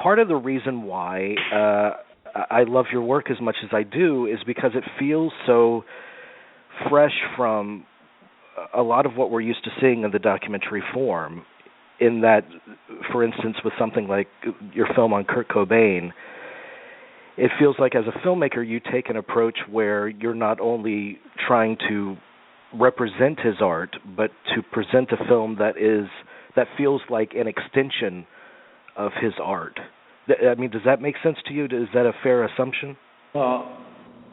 part of the reason why I love your work as much as I do is because it feels so fresh from a lot of what we're used to seeing in the documentary form. In that, for instance, with something like your film on Kurt Cobain, it feels like as a filmmaker you take an approach where you're not only trying to represent his art, but to present a film that feels like an extension of his art. I mean, does that make sense to you? Is that a fair assumption? Well,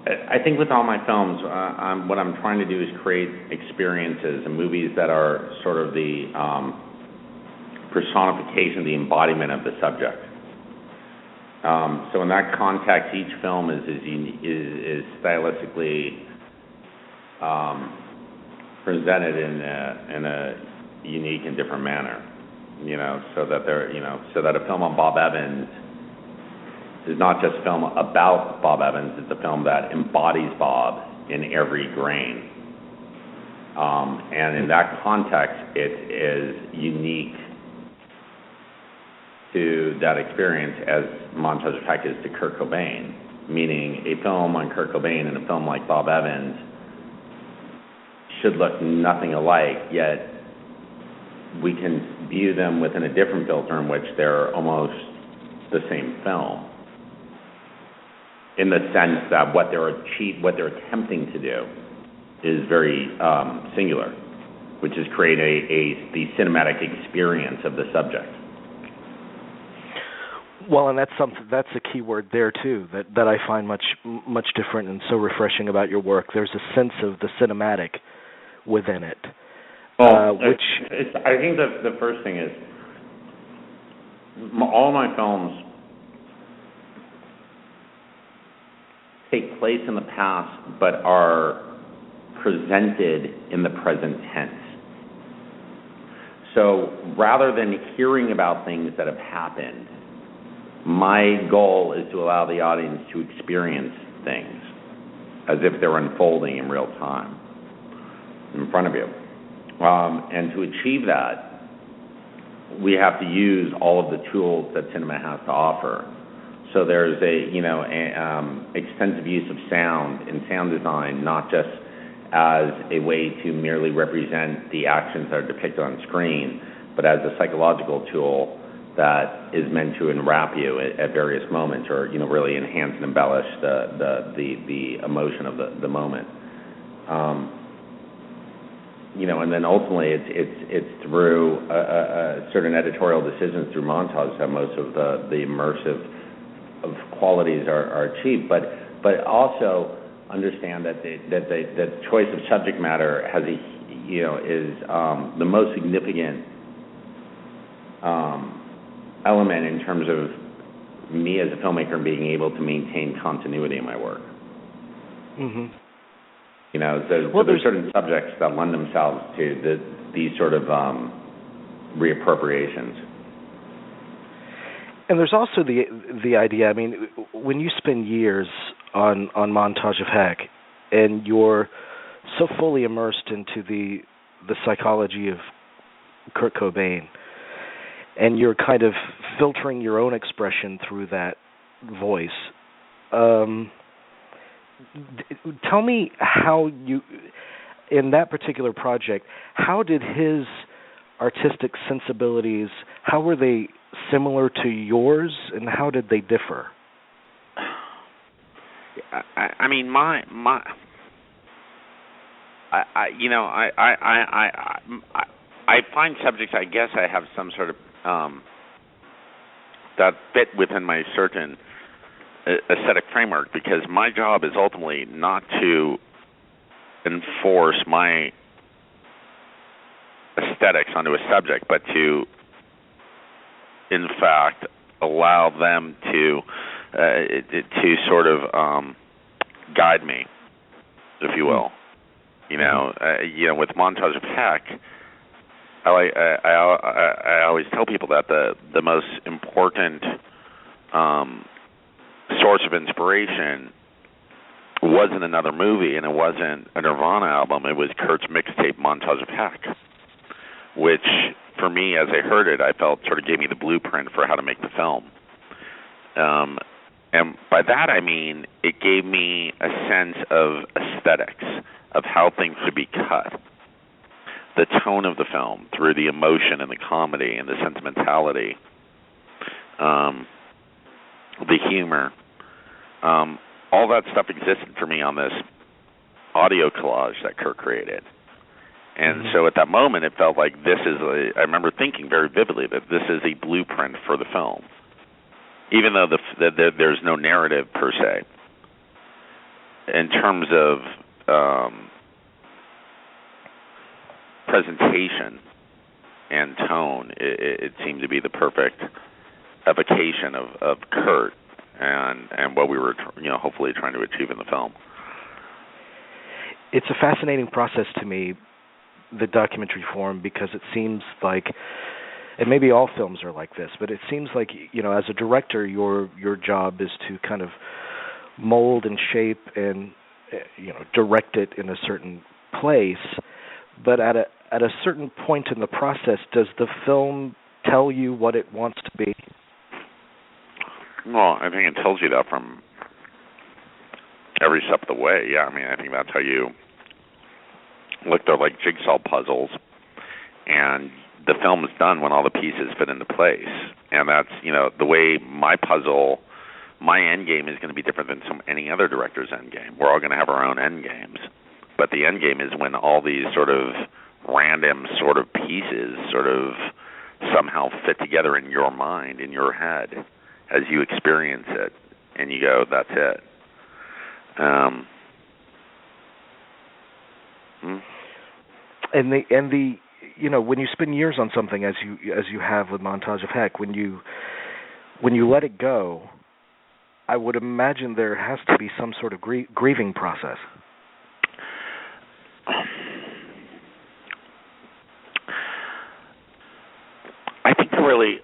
I think with all my films, what I'm trying to do is create experiences and movies that are sort of the personification, the embodiment of the subject. So in that context, each film is stylistically presented in a unique and different manner. So that a film on Bob Evans is not just a film about Bob Evans, it's a film that embodies Bob in every grain. And in that context, it is unique to that experience as Montage of Heck is to Kurt Cobain, meaning a film on Kurt Cobain and a film like Bob Evans should look nothing alike, yet we can view them within a different filter in which they're almost the same film, in the sense that what they're attempting to do is very singular, which is create the cinematic experience of the subject. Well, and that's a key word there too that I find much different and so refreshing about your work. There's a sense of the cinematic within it. I think the first thing is all my films take place in the past but are presented in the present tense. So rather than hearing about things that have happened, my goal is to allow the audience to experience things as if they're unfolding in real time in front of you. And to achieve that, we have to use all of the tools that cinema has to offer. So there's extensive use of sound and sound design, not just as a way to merely represent the actions that are depicted on screen, but as a psychological tool that is meant to enwrap you at various moments, or really enhance and embellish the emotion of the moment. And then ultimately it's through certain editorial decisions through Montage that most of the immersive of qualities are achieved, but also understand that the choice of subject matter has is the most significant element in terms of me as a filmmaker being able to maintain continuity in my work. Mm-hmm. There's certain subjects that lend themselves to these sort of reappropriations. And there's also the idea, I mean, when you spend years on Montage of Heck and you're so fully immersed into the psychology of Kurt Cobain, and you're kind of filtering your own expression through that voice, tell me how you, in that particular project, how did his artistic sensibilities, how were they similar to yours, and how did they differ? I mean, I find subjects, I guess I have some sort of that fit within my certain aesthetic framework, because my job is ultimately not to enforce my aesthetics onto a subject, but to, in fact, allow them to sort of guide me, if you will. With Montage of Heck, I always tell people that the most important source of inspiration wasn't another movie, and it wasn't a Nirvana album. It was Kurt's mixtape Montage of Heck, which, for me, as I heard it, I felt sort of gave me the blueprint for how to make the film. And by that I mean it gave me a sense of aesthetics, of how things should be cut, the tone of the film through the emotion and the comedy and the sentimentality, the humor. All that stuff existed for me on this audio collage that Kurt created. And so at that moment, it felt like I remember thinking very vividly that this is a blueprint for the film, even though there's no narrative per se. In terms of presentation and tone, it seemed to be the perfect evocation of Kurt and what we were, hopefully trying to achieve in the film. It's a fascinating process to me, the documentary form, because it seems like, and maybe all films are like this, but it seems like, as a director, your job is to kind of mold and shape and direct it in a certain place. But at a certain point in the process, does the film tell you what it wants to be? Well, I think it tells you that from every step of the way. Yeah, I mean, I think that's how you look. They're like jigsaw puzzles, and the film is done when all the pieces fit into place. And that's, the way my end game is going to be different than any other director's end game. We're all going to have our own end games, but the end game is when all these sort of random sort of pieces sort of somehow fit together in your mind, in your head, as you experience it, and you go, that's it. And the when you spend years on something, as you have with Montage of Heck, when you let it go, I would imagine there has to be some sort of grieving process. I think it really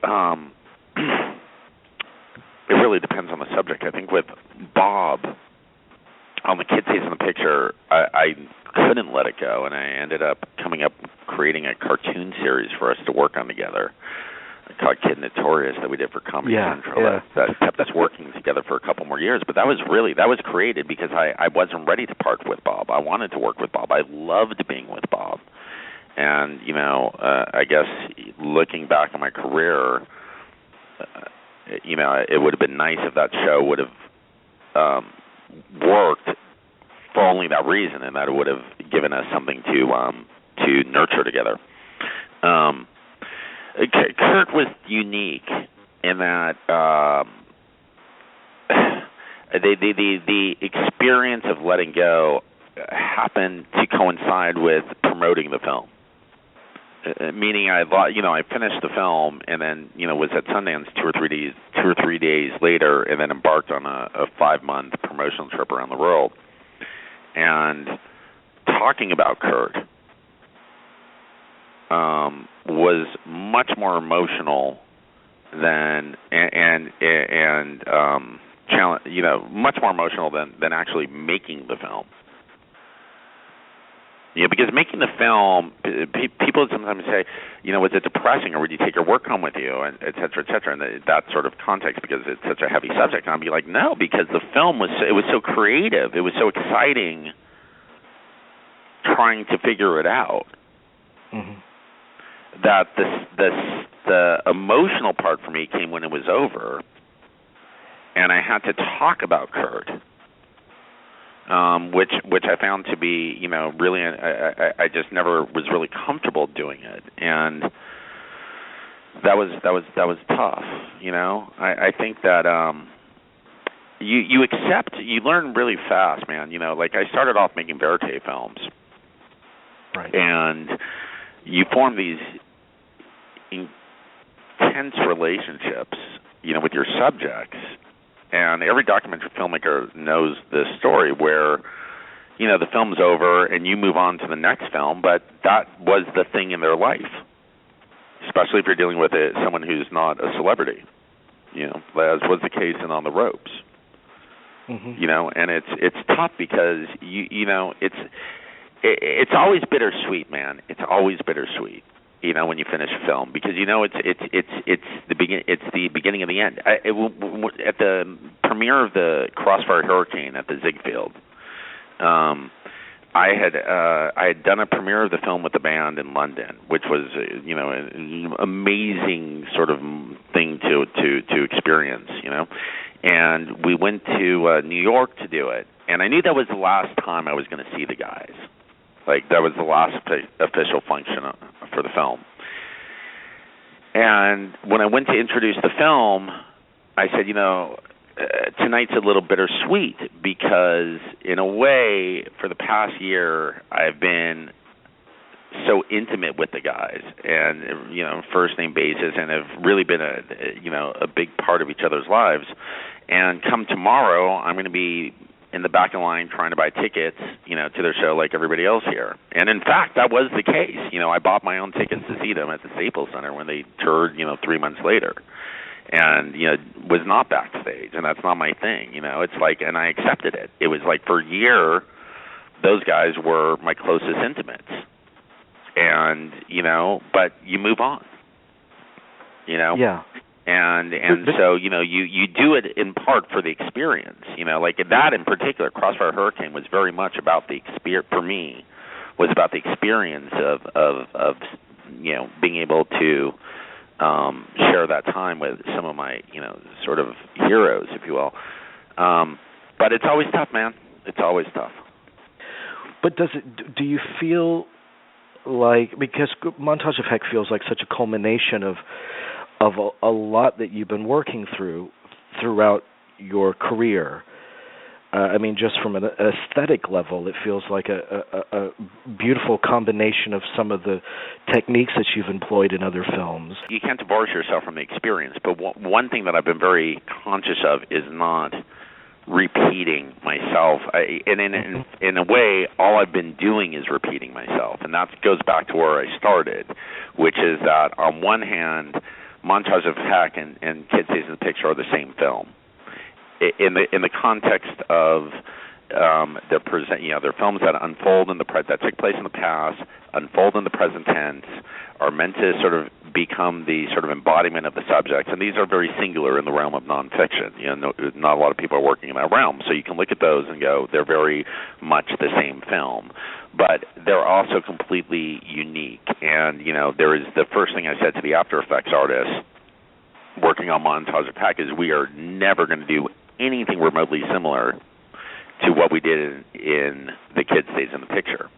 depends on the subject. I think with Bob, on the Kid Stays in the Picture, I couldn't let it go, and I ended up creating a cartoon series for us to work on together called Kid Notorious that we did for Comedy Central. That kept us working together for a couple more years. But that was created because I wasn't ready to part with Bob. I wanted to work with Bob. I loved being with Bob. And, I guess looking back on my career, it would have been nice if that show would have worked for only that reason, and that it would have given us something to nurture together. Kurt was unique in that the experience of letting go happened to coincide with promoting the film. Meaning, I finished the film and then was at Sundance two or three days later, and then embarked on a 5-month promotional trip around the world. And talking about Kurt was much more emotional than much more emotional than actually making the film. Because making the film, people sometimes say, was it depressing, or would you take your work home with you, and et cetera, and that sort of context, because it's such a heavy subject. And I'd be like, no, because the film was so creative, it was so exciting trying to figure it out, that the emotional part for me came when it was over, and I had to talk about Kurt. Which I found to be, really, I just never was really comfortable doing it, and that was tough. I think that you learn really fast, man. Like I started off making verite films, right, and you form these intense relationships, with your subjects. And every documentary filmmaker knows this story where, the film's over and you move on to the next film, but that was the thing in their life, especially if you're dealing with someone who's not a celebrity, as was the case in On the Ropes. And it's tough because, it's always bittersweet, man. It's always bittersweet. when you finish a film, because it's the beginning of the end. At the premiere of the Crossfire Hurricane at the Ziegfeld, I had done a premiere of the film with the band in London, which was an amazing sort of thing to experience, and we went to New York to do it, and I knew that was the last time I was going to see the guys. Like, that was the last official function for the film. And when I went to introduce the film, I said, tonight's a little bittersweet because, in a way, for the past year, I've been so intimate with the guys and, first name basis, and have really been a big part of each other's lives. And come tomorrow, I'm going to be in the back of the line trying to buy tickets, to their show like everybody else here. And in fact, that was the case. I bought my own tickets to see them at the Staples Center when they toured, 3 months later. And, was not backstage, and that's not my thing, It's like, and I accepted it. It was like, for a year, those guys were my closest intimates. And, but you move on, Yeah. And so, you do it in part for the experience, like that in particular, Crossfire Hurricane was very much about the experience, for me, was about the experience of being able to share that time with some of my, sort of heroes, if you will. But it's always tough, man. It's always tough. But do you feel like, because Montage of Heck feels like such a culmination of a lot that you've been working throughout your career. Just from an aesthetic level, it feels like a beautiful combination of some of the techniques that you've employed in other films. You can't divorce yourself from the experience, but one thing that I've been very conscious of is not repeating myself. In a way, all I've been doing is repeating myself, and that goes back to where I started, which is that on one hand, Montage of Heck and Kid Stays in the Picture are the same film. In the context of they're films that unfold that take place in the past, unfold in the present tense, are meant to sort of become the sort of embodiment of the subjects, and these are very singular in the realm of nonfiction. Not a lot of people are working in that realm, so you can look at those and go, they're very much the same film, but they're also completely unique. And there is the first thing I said to the After Effects artists working on Montage of Heck is we are never going to do anything remotely similar to what we did in The Kid Stays in the Picture.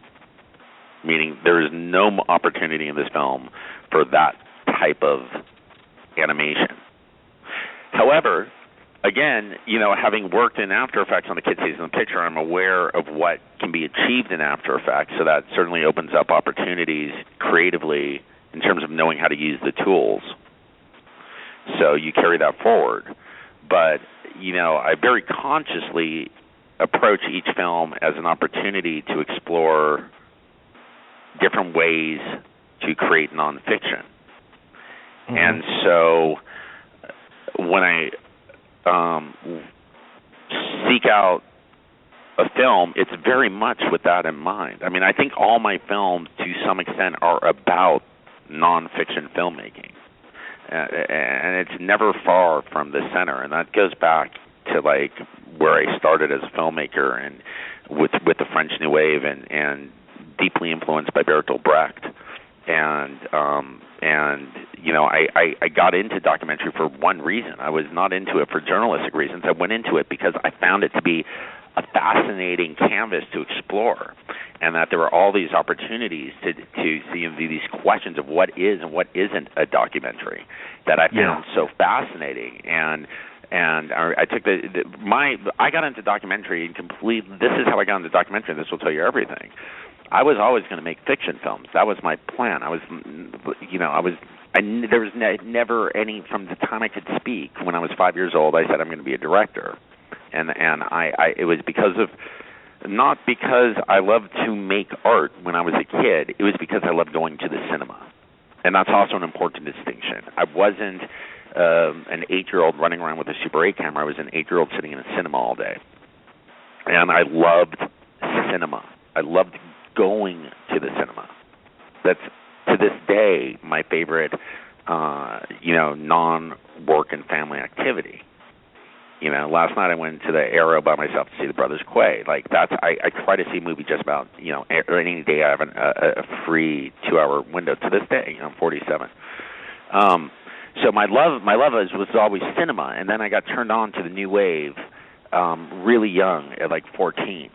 Meaning there is no opportunity in this film for that type of animation. However, again, having worked in After Effects on The Kid Stays in the Picture, I'm aware of what can be achieved in After Effects, so that certainly opens up opportunities creatively in terms of knowing how to use the tools. So you carry that forward. But, I very consciously approach each film as an opportunity to explore different ways to create nonfiction. Mm-hmm. And so when I seek out a film, it's very much with that in mind. I think all my films, to some extent, are about nonfiction filmmaking. And it's never far from the center, and that goes back to like where I started as a filmmaker, and with the French New Wave, and deeply influenced by Bertolt Brecht, and I got into documentary for one reason. I was not into it for journalistic reasons. I went into it because I found it to be a fascinating canvas to explore, and that there were all these opportunities to see these questions of what is and what isn't a documentary that I found so fascinating. And I took I got into documentary and this is how I got into documentary, and this will tell you everything. I was always going to make fiction films. That was my plan. There was never any, from the time I could speak, when I was 5 years old, I said I'm going to be a director. And it was not because I loved to make art when I was a kid. It was because I loved going to the cinema. And that's also an important distinction. I wasn't an 8-year-old running around with a Super 8 camera. I was an 8-year-old sitting in a cinema all day. And I loved cinema. I loved going to the cinema. That's to this day, my favorite, non-work and family activity. Last night I went to the Arrow by myself to see the Brothers Quay. Like I try to see a movie just about, any day I have a free 2-hour window. To this day, I'm 47. So my love was always cinema, and then I got turned on to the new wave really young, at like 14.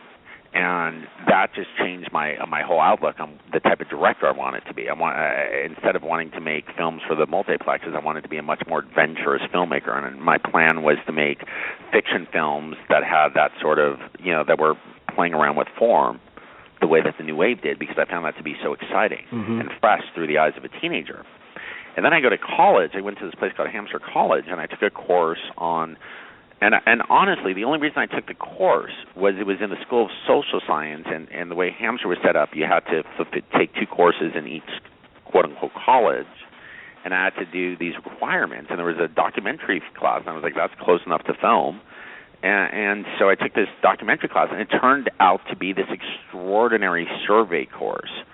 And that just changed my whole outlook on the type of director I wanted to be. Instead of wanting to make films for the multiplexes, I wanted to be a much more adventurous filmmaker. And my plan was to make fiction films that had that sort of, that were playing around with form the way that the new wave did, because I found that to be so exciting and fresh through the eyes of a teenager. And then I go to college. I went to this place called Hampshire College, and I took a course on. And honestly, the only reason I took the course was it was in the School of Social Science, and the way Hampshire was set up, you had to take 2 courses in each quote-unquote college, and I had to do these requirements. And there was a documentary class, and I was like, that's close enough to film. And so I took this documentary class, and it turned out to be this extraordinary survey course.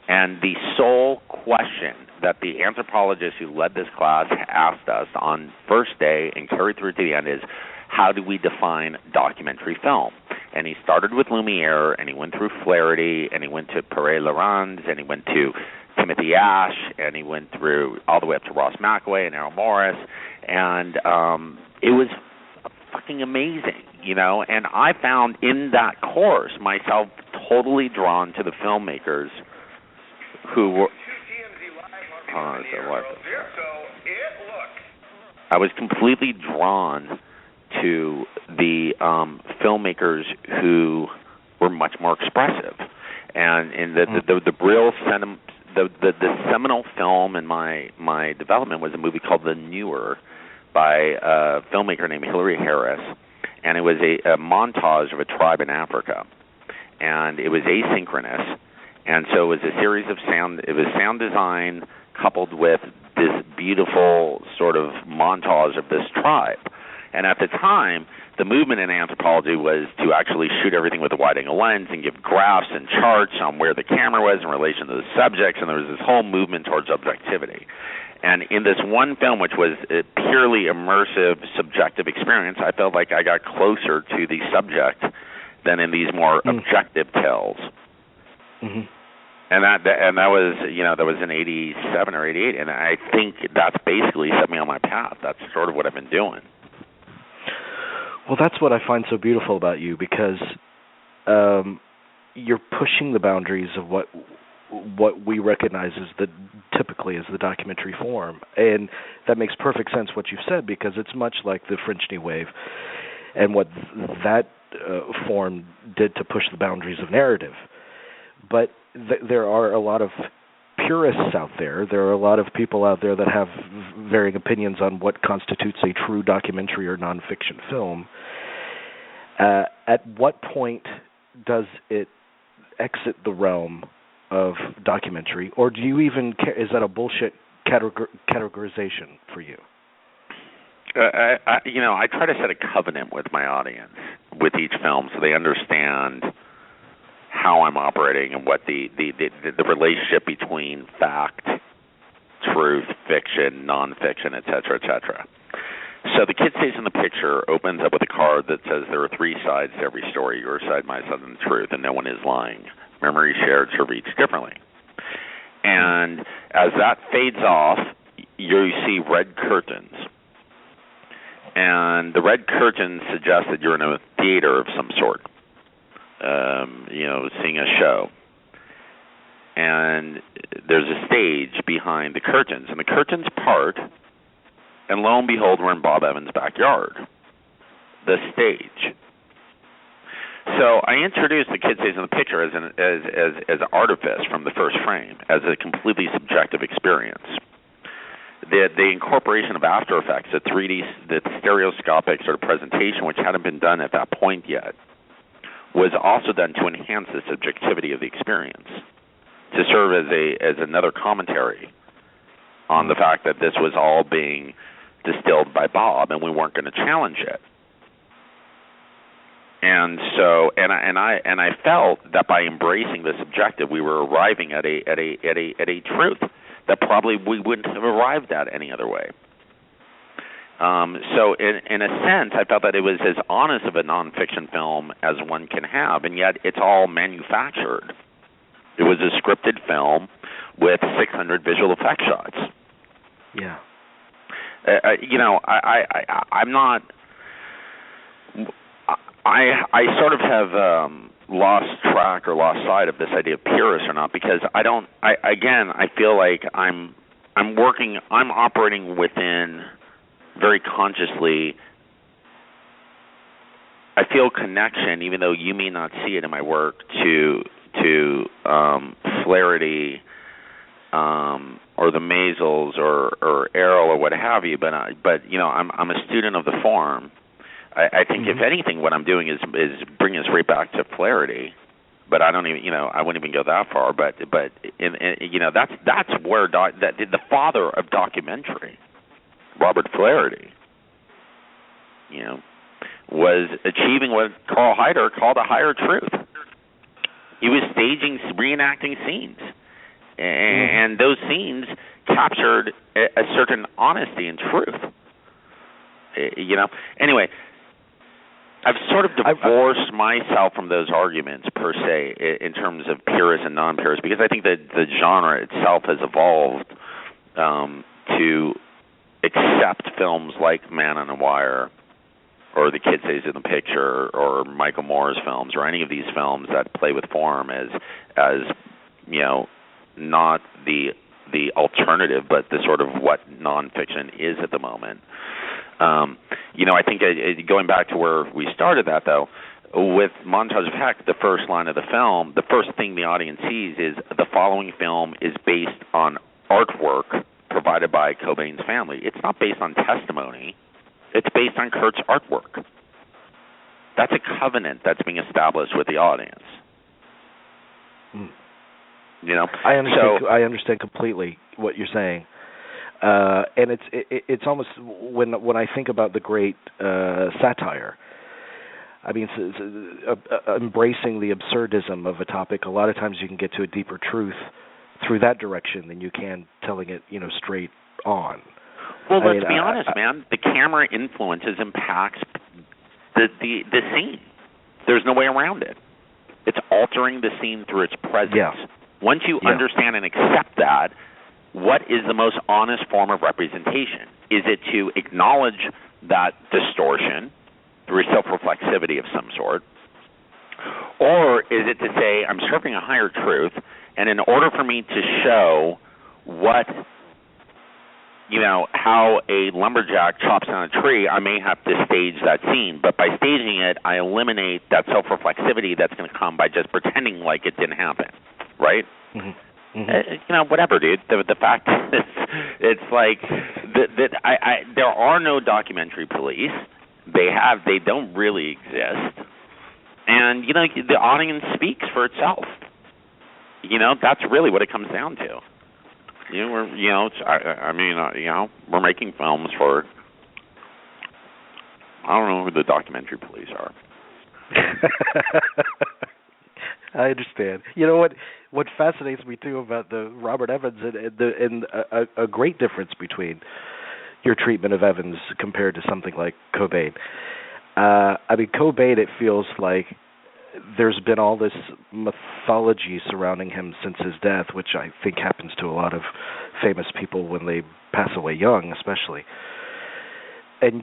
And the sole question that the anthropologist who led this class asked us on first day and carried through to the end is, how do we define documentary film? And he started with Lumiere, and he went through Flaherty, and he went to Perret-Laurens, and he went to Timothy Ash, and he went through all the way up to Ross McAway and Errol Morris, and it was fucking amazing, And I found in that course myself totally drawn to the filmmakers who were. I was completely drawn to the filmmakers who were much more expressive, and in the real the seminal film in my development was a movie called The Newer by a filmmaker named Hilary Harris, and it was a montage of a tribe in Africa, and it was asynchronous. And so it was a series of sound. It was sound design coupled with this beautiful sort of montage of this tribe. And at the time, the movement in anthropology was to actually shoot everything with a wide-angle lens and give graphs and charts on where the camera was in relation to the subjects, and there was this whole movement towards objectivity. And in this one film, which was a purely immersive, subjective experience, I felt like I got closer to the subject than in these more objective tales. Mm-hmm. And that was, that was in 87 or 88, and I think that's basically set me on my path. That's sort of what I've been doing. Well, that's what I find so beautiful about you, because you're pushing the boundaries of what we recognize as typically as the documentary form, and that makes perfect sense what you've said, because it's much like the French New Wave and what that form did to push the boundaries of narrative. But there are a lot of purists out there. There are a lot of people out there that have varying opinions on what constitutes a true documentary or nonfiction film. At what point does it exit the realm of documentary, or do you even care? Is that a bullshit categorization for you? I try to set a covenant with my audience with each film, so they understand how I'm operating and what the relationship between fact, truth, fiction, nonfiction, et cetera, et cetera. So The Kid Stays in the Picture opens up with a card that says there are 3 sides to every story, your side, my side, and the truth, and no one is lying. Memory shared serve each differently. And as that fades off, you see red curtains. And the red curtains suggest that you're in a theater of some sort. Seeing a show. And there's a stage behind the curtains, and the curtains part, and lo and behold, we're in Bob Evans' backyard, the stage. So I introduced The Kid Stays in the Picture as an artifice from the first frame, as a completely subjective experience. The incorporation of After Effects, the 3D, the stereoscopic sort of presentation, which hadn't been done at that point yet, was also done to enhance the subjectivity of the experience, to serve as another commentary on the fact that this was all being distilled by Bob, and we weren't going to challenge it. And so, and I felt that by embracing this objective, we were arriving at a truth that probably we wouldn't have arrived at any other way. So, in a sense, I felt that it was as honest of a nonfiction film as one can have, and yet it's all manufactured. It was a scripted film with 600 visual effect shots. Yeah. I'm not. I sort of have lost track or lost sight of this idea of purist or not, because I feel like I'm operating within, very consciously, I feel connection, even though you may not see it in my work, to Flaherty, or the Maisels, or Errol, or what have you. But I'm a student of the form. I think if anything, what I'm doing is bringing us right back to Flaherty. But I don't even, I wouldn't even go that far. But that's where the father of documentary, Robert Flaherty, was achieving what Carl Heider called a higher truth. He was reenacting scenes, and those scenes captured a certain honesty and truth. Anyway, I've sort of divorced myself from those arguments, per se, in terms of purist and non-purist, because I think that the genre itself has evolved to accept films like Man on the Wire, or The Kid Stays in the Picture, or Michael Moore's films, or any of these films that play with form as not the alternative, but the sort of what nonfiction is at the moment. I think going back to where we started that, though, with Montage of Heck, the first line of the film, the first thing the audience sees is the following film is based on artwork provided by Cobain's family. It's not based on testimony. It's based on Kurt's artwork. That's a covenant that's being established with the audience. I understand completely what you're saying. And it's almost, when I think about the great satire, I mean, embracing the absurdism of a topic, a lot of times you can get to a deeper truth through that direction than you can telling it, straight on. Well, let's be honest, man. The camera impacts the scene. There's no way around it. It's altering the scene through its presence. Yeah. Once you understand and accept that, what is the most honest form of representation? Is it to acknowledge that distortion through self-reflexivity of some sort? Or is it to say, I'm serving a higher truth, and in order for me to show how a lumberjack chops down a tree, I may have to stage that scene. But by staging it, I eliminate that self-reflexivity that's going to come by just pretending like it didn't happen, right? Mm-hmm. Mm-hmm. Whatever, dude. The fact is, it's like there are no documentary police. They don't really exist, and the audience speaks for itself. That's really what it comes down to. We're making films for, I don't know who the documentary police are. I understand. What fascinates me too about the Robert Evans and a great difference between your treatment of Evans compared to something like Cobain. Cobain, it feels like there's been all this mythology surrounding him since his death, which I think happens to a lot of famous people when they pass away young, especially. And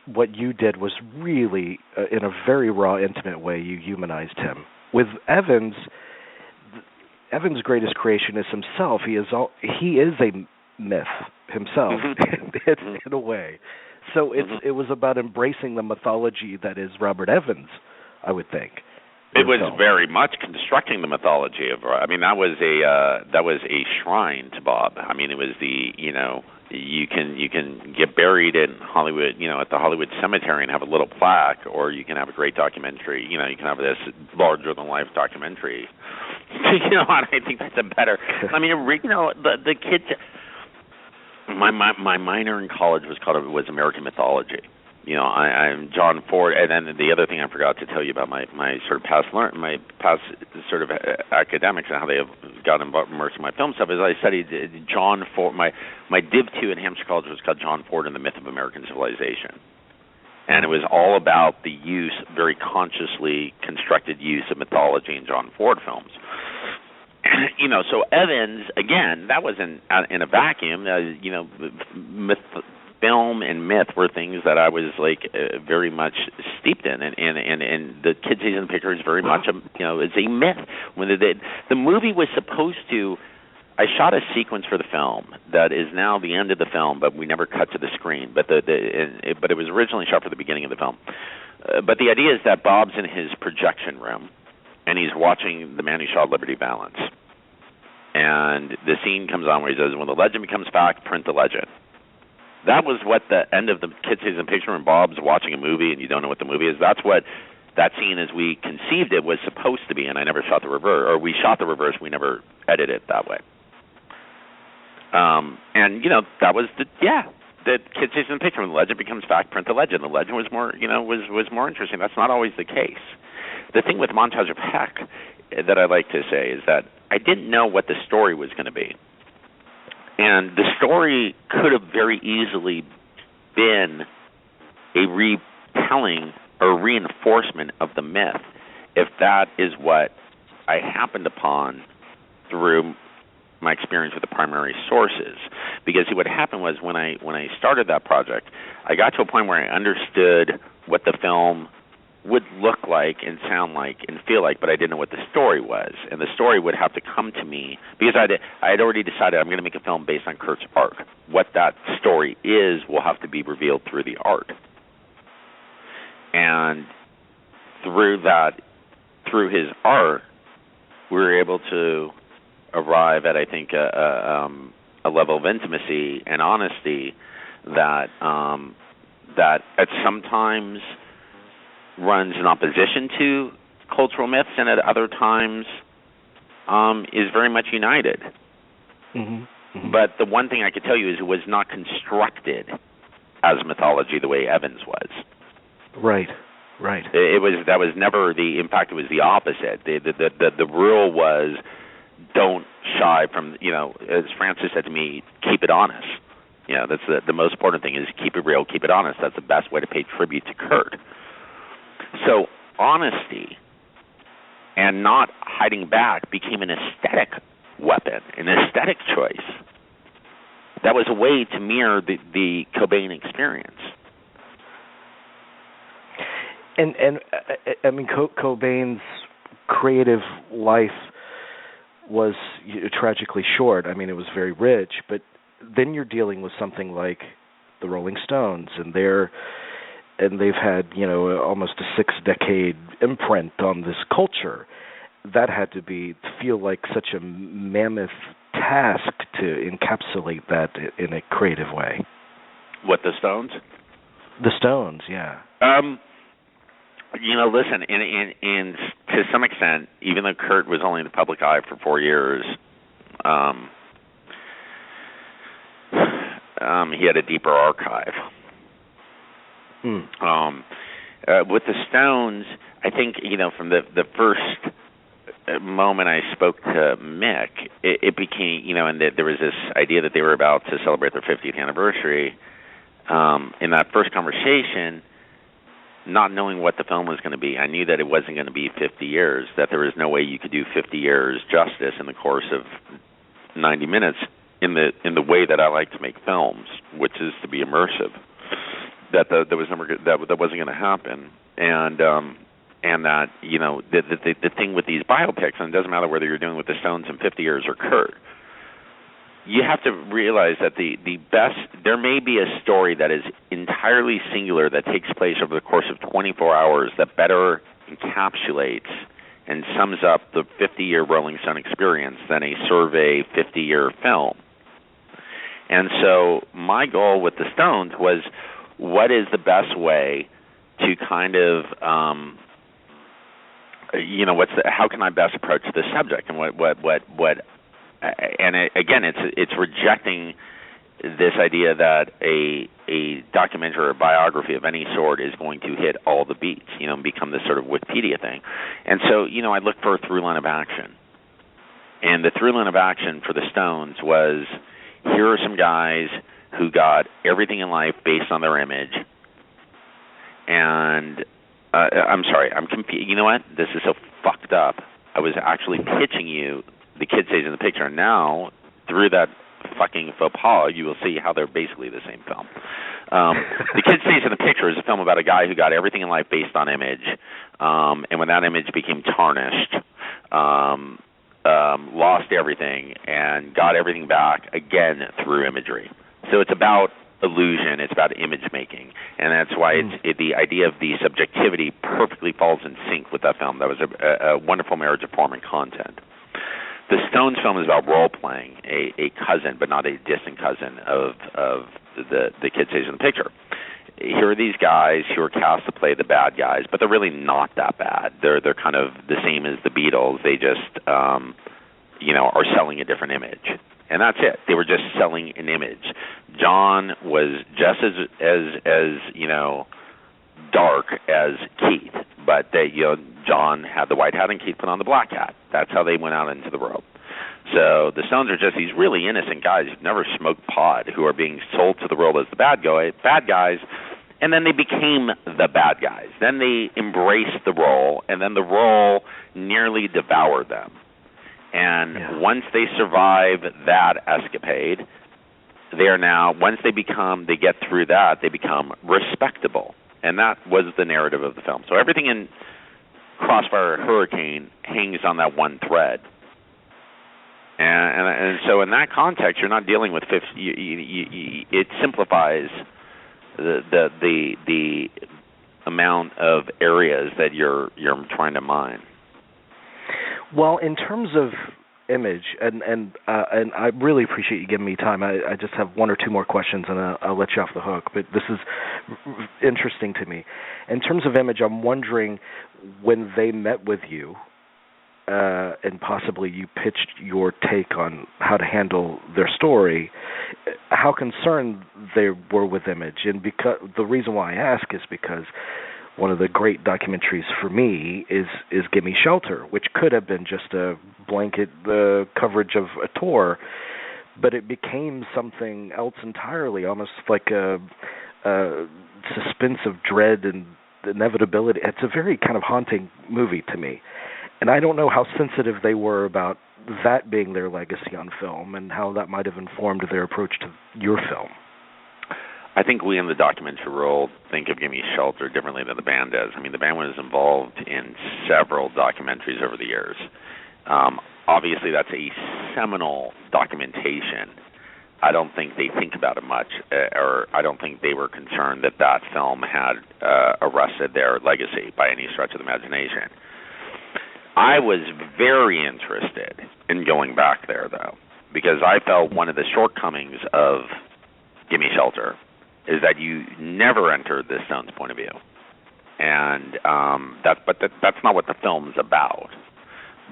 what you did was really, in a very raw, intimate way, you humanized him. With Evans' greatest creation is himself. He is a myth himself, in a way. So it was about embracing the mythology that is Robert Evans, I would think. It was very much constructing the mythology of. That was a shrine to Bob. It was you can get buried in Hollywood, at the Hollywood Cemetery and have a little plaque, or you can have a great documentary. You can have this larger than life documentary. And I think that's a better. The kids. My minor in college was American mythology. I'm John Ford, and then the other thing I forgot to tell you about my sort of past sort of academics and how they have got immersed in my film stuff is I studied John Ford. My Div 2 at Hampshire College was called John Ford and the Myth of American Civilization, and it was all about the use, very consciously constructed use of mythology in John Ford films. So Evans, again, that wasn't in a vacuum. Film and myth were things that I was very much steeped in, and the Kid Sees in the Picture is very much it's a myth. When the movie was supposed to, I shot a sequence for the film that is now the end of the film, but we never cut to the screen. But but it was originally shot for the beginning of the film. But the idea is that Bob's in his projection room, and he's watching The Man Who Shot Liberty Valance, and the scene comes on where he says, "When the legend becomes fact, print the legend." That was what the end of the Kid Sees in the Picture when Bob's watching a movie and you don't know what the movie is. That's what that scene, as we conceived it, was supposed to be, and I never shot the reverse. Or we shot the reverse, we never edited it that way. That was the Kid Sees in the Picture when the legend becomes fact, print the legend. The legend was more, was more interesting. That's not always the case. The thing with Montage of Heck that I like to say is that I didn't know what the story was going to be. And the story could have very easily been a retelling or reinforcement of the myth if that is what I happened upon through my experience with the primary sources. Because what happened was when I started that project, I got to a point where I understood what the film would look like and sound like and feel like, but I didn't know what the story was. And the story would have to come to me because I had already decided I'm going to make a film based on Kurt's art. What that story is will have to be revealed through the art. And through his art, we were able to arrive at, I think, a level of intimacy and honesty that at sometimes runs in opposition to cultural myths, and at other times is very much united. Mm-hmm. Mm-hmm. But the one thing I could tell you is it was not constructed as mythology the way Evans was. Right. That was never the. In fact, it was the opposite. The rule was don't shy from. As Francis said to me, keep it honest. That's the most important thing is keep it real, keep it honest. That's the best way to pay tribute to Kurt. So honesty and not hiding back became an aesthetic weapon, an aesthetic choice. That was a way to mirror the Cobain experience. And I mean, Cobain's creative life was tragically short. I mean, it was very rich, but then you're dealing with something like the Rolling Stones, and they've had, almost a 6-decade imprint on this culture. That had to feel like such a mammoth task to encapsulate that in a creative way. What, the Stones? The Stones, yeah. Listen, in to some extent, even though Kurt was only in the public eye for 4 years, he had a deeper archive. With the Stones, I think, from the first moment I spoke to Mick, it became, and there was this idea that they were about to celebrate their 50th anniversary. In that first conversation, not knowing what the film was going to be, I knew that it wasn't going to be 50 years, that there was no way you could do 50 years justice in the course of 90 minutes in the way that I like to make films, which is to be immersive. That wasn't going to happen, and that the thing with these biopics, and it doesn't matter whether you're doing with the Stones in 50 years or Kurt, you have to realize that the best, there may be a story that is entirely singular that takes place over the course of 24 hours that better encapsulates and sums up the 50-year Rolling Stone experience than a survey 50-year film. And so my goal with the Stones was, what is the best way to kind of, how can I best approach this subject? And again, it's rejecting this idea that a a documentary or biography of any sort is going to hit all the beats, and become this sort of Wikipedia thing. And so, I looked for a through line of action. And the through line of action for the Stones was, here are some guys who got everything in life based on their image. And I'm sorry, I'm confused. You know what? This is so fucked up. I was actually pitching you the Kid Stays in the Picture, and now, through that fucking faux pas, you will see how they're basically the same film. The Kid Stays in the Picture is a film about a guy who got everything in life based on image, and when that image became tarnished, lost everything and got everything back again through imagery. So it's about illusion, it's about image making, and that's why the idea of the subjectivity perfectly falls in sync with that film. That was a wonderful marriage of form and content. The Stones film is about role-playing a cousin, but not a distant cousin of the Kid Stays in the Picture. Here are these guys who are cast to play the bad guys, but they're really not that bad. They're kind of the same as the Beatles. They just are selling a different image, and that's it. They were just selling an image. John was just as dark as Keith, but John had the white hat and Keith put on the black hat. That's how they went out into the world. So the Stones are just these really innocent guys who've never smoked pot, who are being sold to the world as the bad guys, and then they became the bad guys. Then they embraced the role, and then the role nearly devoured them. And once they survive that escapade, they are now, once they get through that, they become respectable. And that was the narrative of the film. So everything in Crossfire Hurricane hangs on that one thread. And so in that context, you're not dealing with it simplifies the amount of areas that you're trying to mine. Well, in terms of image, and I really appreciate you giving me time. I just have one or two more questions, and I'll let you off the hook. But this is interesting to me. In terms of image, I'm wondering, when they met with you, and possibly you pitched your take on how to handle their story, how concerned they were with image. And because the reason why I ask is because one of the great documentaries for me is Gimme Shelter, which could have been just a blanket coverage of a tour, but it became something else entirely, almost like a suspense of dread and inevitability. It's a very kind of haunting movie to me. And I don't know how sensitive they were about that being their legacy on film and how that might have informed their approach to your film. I think we in the documentary world think of Gimme Shelter differently than the band does. I mean, the band was involved in several documentaries over the years. Obviously, that's a seminal documentation. I don't think they think about it much, or I don't think they were concerned that film had arrested their legacy by any stretch of the imagination. I was very interested in going back there, though, because I felt one of the shortcomings of Gimme Shelter is that you never entered the Stones' point of view, and that's not what the film's about.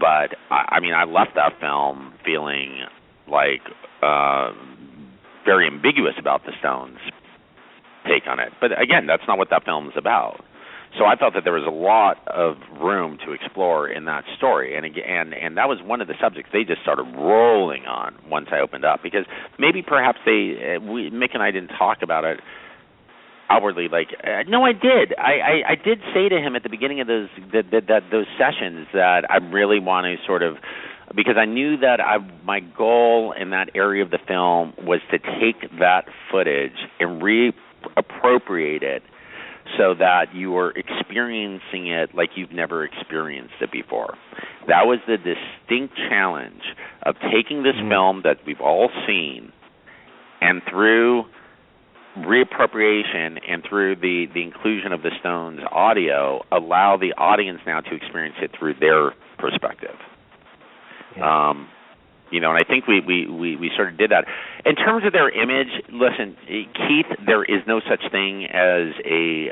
But I mean, I left that film feeling like very ambiguous about the Stones' take on it. But again, that's not what that film's about. So I felt that there was a lot of room to explore in that story, and that was one of the subjects they just started rolling on once I opened up, because maybe perhaps Mick and I didn't talk about it outwardly. No, I did. I did say to him at the beginning of those sessions that I really want to sort of, because I knew that my goal in that area of the film was to take that footage and reappropriate it, so that you are experiencing it like you've never experienced it before. That was the distinct challenge of taking this film that we've all seen, and through reappropriation and through the inclusion of the Stones audio, allow the audience now to experience it through their perspective. Yeah. And I think we sort of did that. In terms of their image, listen, Keith, there is no such thing as his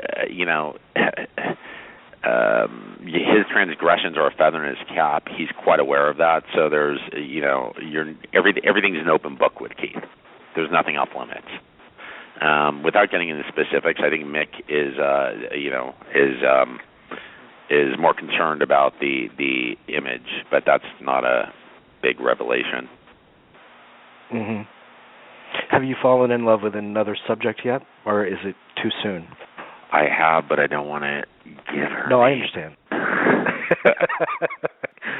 transgressions are a feather in his cap. He's quite aware of that. So there's, everything's an open book with Keith. There's nothing off limits. Without getting into specifics, I think Mick is more concerned about the image, but that's not a big revelation. Mm-hmm. Have you fallen in love with another subject yet, or is it too soon? I have, but I don't want to give her. No, I understand.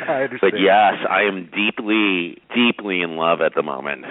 I understand. But yes, I am deeply, deeply in love at the moment.